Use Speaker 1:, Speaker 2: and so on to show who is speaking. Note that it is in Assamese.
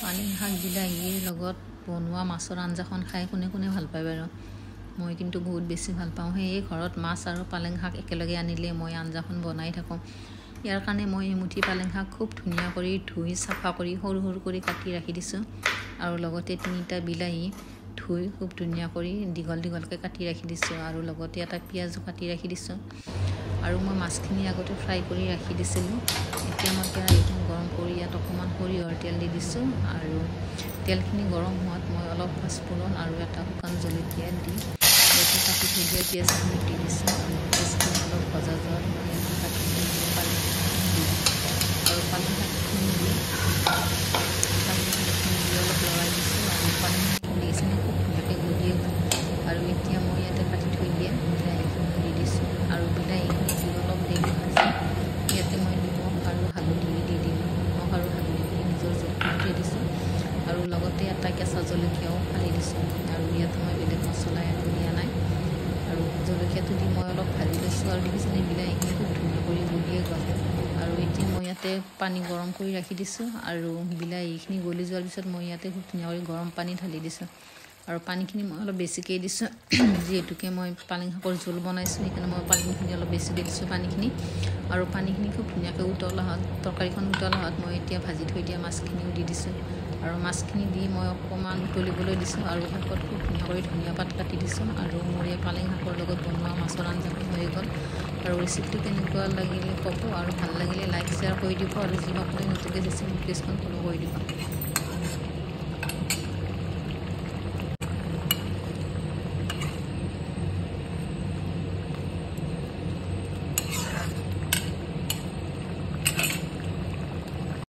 Speaker 1: পালেং শাক বিলাহীৰ লগত বনোৱা মাছৰ আঞ্জাখন খাই কোনে কোনে ভাল পায় বাৰু। মই কিন্তু বহুত বেছি ভাল পাওঁ। সেয়ে ঘৰত মাছ আৰু পালেং শাক একেলগে আনিলে মই আঞ্জাখন বনাই থাকোঁ। ইয়াৰ কাৰণে মই এমুঠি পালেং শাক খুব ধুনীয়া কৰি ধুই চাফা কৰি সৰু সৰু কৰি কাটি ৰাখি দিছোঁ। আৰু লগতে 3টা বিলাহী ধুই খুব ধুনীয়া কৰি দীঘল দীঘলকৈ কাটি ৰাখি দিছোঁ। আৰু লগতে এটা পিঁয়াজো কাটি ৰাখি দিছোঁ। আৰু মই মাছখিনি আগতে ফ্ৰাই কৰি ৰাখি দিছিলোঁ। এতিয়া মই কেৰাহীখন গৰম কৰি ইয়াত অকণমান সৰিয়হৰ তেল দি দিছোঁ। আৰু তেলখিনি গৰম হোৱাত মই অলপ পাঁচফোৰণ আৰু এটা শুকান জলকীয়া দি ইয়াতে কাটি থৈ দিয়া পিঁয়াজখিনি দি দিছোঁ। আৰু পিঁয়াজখিনি অলপ ভজা যোৱাত মই ইয়াতে কাটি থৈ দিয়া পালেং শাকখিনি দি আৰু পালেং শাকখিনি দি অলপ লৰাই দিছোঁ। আৰু পালেং শাকখিনি দিছিলোঁ খুব ধুনীয়াকৈ গলিয়ে গ'ল। আৰু এতিয়া মই ইয়াতে কাটি থৈ দিয়া বিলাহীখিনি দি দিছোঁ। আৰু বিলাহীখিনি দি অলপ দেৰি ভাজি ইয়াতে মই নিমখ আৰু হালধি দি দিলোঁ। নিমখ আৰু হালধিখিনি নিজৰ জোখমতে দিছোঁ। আৰু লগতে এটা কেঁচা জলকীয়াও ফালি দিছোঁ। আৰু ইয়াত মই বেলেগ মছলা একো দিয়া নাই। আৰু জলকীয়াটো দি মই অলপ ভাজি লৈছোঁ। আৰু দেখিছেনে বিলাহীখিনি খুব ধুনীয়া কৰি গলিয়ে গ'ল। আৰু এতিয়া মই ইয়াতে পানী গৰম কৰি ৰাখি দিছোঁ। আৰু বিলাহীখিনি গলি যোৱাৰ পিছত মই ইয়াতে খুব ধুনীয়া কৰি গৰম পানী ঢালি দিছোঁ। আৰু পানীখিনি মই অলপ বেছিকৈ দিছোঁ, যিহেতুকে মই পালেং শাকৰ জোল বনাইছোঁ সেইকাৰণে মই পানীখিনি অলপ বেছিকৈ দিছোঁ পানীখিনি। আৰু পানীখিনি খুব ধুনীয়াকৈ উতলা হোৱাত তৰকাৰীখন উতলা হোৱাত মই এতিয়া ভাজি থৈ দিয়া মাছখিনিও দি দিছোঁ। আৰু মাছখিনি দি মই অকণমান উতলিবলৈ দিছোঁ। আৰু শেষত খুব ধুনীয়াকৈ ধনিয়া পাত কাটি দিছোঁ। আৰু মোৰ এই পালেং শাকৰ লগত বনোৱা মাছৰ আঞ্জাখন হৈ গ'ল। আৰু ৰেচিপিটো কেনেকুৱা লাগিলে ক'ব। আৰু ভাল লাগিলে লাইক শ্বেয়াৰ কৰি দিব। আৰু যিসকলে নতুনকৈ চাইছে মোৰ পেজখন ফ'ল' কৰি দিব।